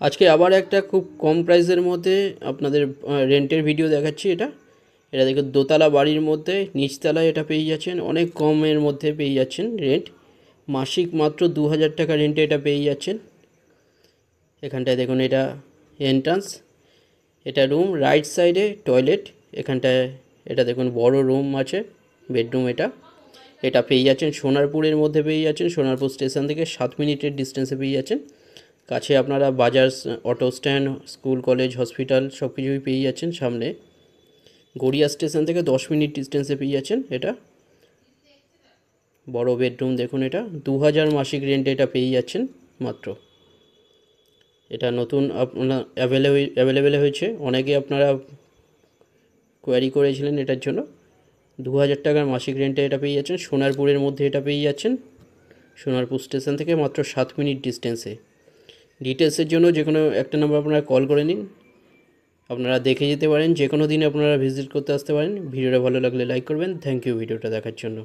আজকে আবার একটা খুব কম প্রাইসের মধ্যে আপনাদের রেন্টের ভিডিও দেখাচ্ছি। এটা দেখুন, দোতলা বাড়ির মধ্যে নিচতলায় এটা পেয়ে যাচ্ছেন অনেক কমের মধ্যে পেয়ে যাচ্ছেন রেন্ট। মাসিক মাত্র 2000 টাকা রেন্টে এটা পেয়ে যাচ্ছেন। এখানটায় দেখুন, এটা এন্ট্রান্স, এটা রুম, রাইট সাইডে টয়লেট। এখানটায় এটা দেখুন বড় রুম আছে, বেডরুম। এটা এটা পেয়ে যাচ্ছেন সোনারপুরের মধ্যে পেয়ে যাচ্ছেন। সোনারপুর স্টেশন থেকে 7 মিনিটের ডিস্টেন্সে পেয়ে যাচ্ছেন। কাছে আপনারা বাজার, auto stand, school, college, hospital সব কিছুই পেয়ে যাচ্ছেন। সামনে গড়িয়া স্টেশন থেকে 10 মিনিট ডিস্টেন্সে পেয়ে যাচ্ছেন। এটা বড় বেডরুম দেখুন, এটা 2000 মাসিক রেন্টে এটা পেয়ে যাচ্ছেন মাত্র। এটা নতুন আপনার অ্যাভেলেবেল হয়েছে, অনেকে আপনারা কোয়ারি করেছিলেন এটার জন্য। 2000 টাকার মাসিক রেন্টে এটা পেয়ে যাচ্ছেন। সোনারপুরের মধ্যে এটা পেয়ে যাচ্ছেন, সোনারপুর স্টেশন থেকে মাত্র 7 মিনিট ডিস্টেন্সে। ডিটেলসের জন্য যে কোনো একটা নাম্বার আপনারা কল করে নিন। আপনারা দেখে যেতে পারেন, যে কোনো দিন আপনারা ভিজিট করতে আসতে পারেন। ভিডিওটা ভালো লাগলে লাইক করবেন। থ্যাংক ইউ ভিডিওটা দেখার জন্য।